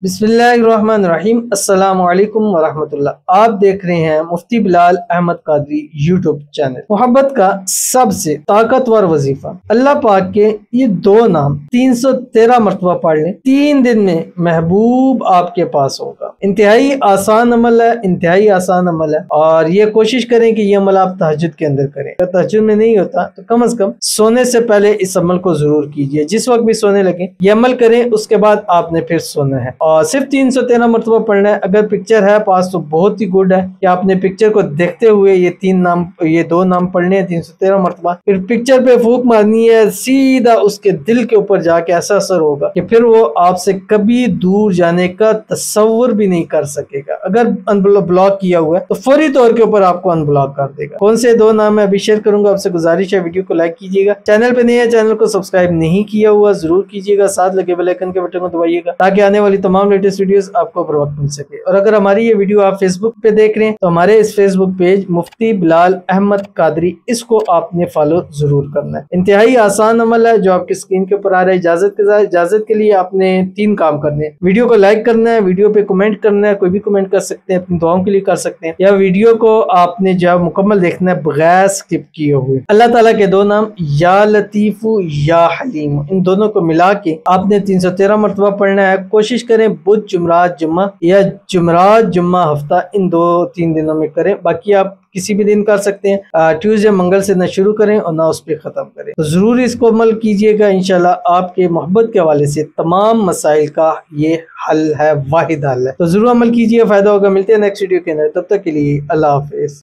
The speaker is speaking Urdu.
بسم اللہ الرحمن الرحیم۔ السلام علیکم ورحمۃ اللہ۔ آپ دیکھ رہے ہیں مفتی بلال احمد قادری یوٹیوب چینل۔ محبت کا سب سے طاقتور وظیفہ، اللہ پاک کے یہ دو نام 313 مرتبہ پڑھ لیں، 3 دن میں محبوب آپ کے پاس ہوگا۔ انتہائی آسان عمل ہے، انتہائی آسان عمل ہے، اور یہ کوشش کریں کہ یہ عمل آپ تہجد کے اندر کریں۔ اگر تہجد میں نہیں ہوتا تو کم از کم سونے سے پہلے اس عمل کو ضرور کیجیے۔ جس وقت بھی سونے لگیں یہ عمل کریں، اس کے بعد آپ نے پھر سونا ہے، اور صرف 313 مرتبہ پڑھنا ہے۔ اگر پکچر ہے پاس تو بہت ہی گڈ ہے کہ آپ نے پکچر کو دیکھتے ہوئے یہ دو نام پڑھنے ہیں 313 مرتبہ۔ پھر پکچر پہ پھونک مارنی ہے، سیدھا اس کے دل کے اوپر جا کے ایسا اثر ہوگا کہ پھر وہ آپ سے کبھی دور جانے کا تصور بھی نہیں کر سکے گا۔ اگر ان بلاک کیا ہوا ہے تو فوری طور کے اوپر آپ کو ان بلاک کر دے گا۔ کون سے دو نام میں ابھی شیئر کروں گا، آپ سے گزارش ہے ویڈیو کو لائک کیجیے گا، چینل پہ نہیں ہے چینل کو سبسکرائب نہیں کیا ہوا ضرور کیجیے گا، ساتھ لگے بیل آئیکن کے بٹن کو دبائیے گا تاکہ آنے والی تمام لیٹسٹ ویڈیوز آپ کو بر وقت مل سکے۔ اور اگر ہماری یہ ویڈیو آپ فیس بک پہ دیکھ رہے ہیں تو ہمارے اس فیس بک پیج مفتی بلال احمد قادری، اس کو آپ نے فالو ضرور کرنا ہے۔ انتہائی آسان عمل ہے جو آپ کی اسکرین کے اوپر آ رہا ہے۔ اجازت کے لیے آپ نے 3 کام کرنے ہیں۔ ویڈیو کو لائک کرنا ہے، ویڈیو پہ کمنٹ کرنا ہے، کوئی بھی کمنٹ کر سکتے ہیں، اپنی دعاؤں کے لیے کر سکتے ہیں، یا ویڈیو کو آپ نے جو مکمل دیکھنا ہے بغیر اسکپ کیے ہوئے۔ اللہ تعالیٰ کے 2 نام یا لطیف یا حلیم، ان دونوں کو ملا کے آپ نے 313 مرتبہ پڑھنا ہے۔ کوشش کریں بدھ جمعرات جمعہ یا جمعرات جمعہ ہفتہ، ان 2-3 دنوں میں کریں۔ باقی آپ کسی بھی دن کر سکتے ہیں، ٹیوزڈے منگل سے نہ شروع کریں اور نہ اس پہ ختم کریں۔ تو ضرور اس کو عمل کیجئے گا، انشاءاللہ آپ کے محبت کے حوالے سے تمام مسائل کا یہ حل ہے، واحد حل ہے۔ تو ضرور عمل کیجئے، فائدہ ہوگا۔ ملتے ہیں نیکسٹ ویڈیو کے اندر، تب تک کے لیے اللہ حافظ۔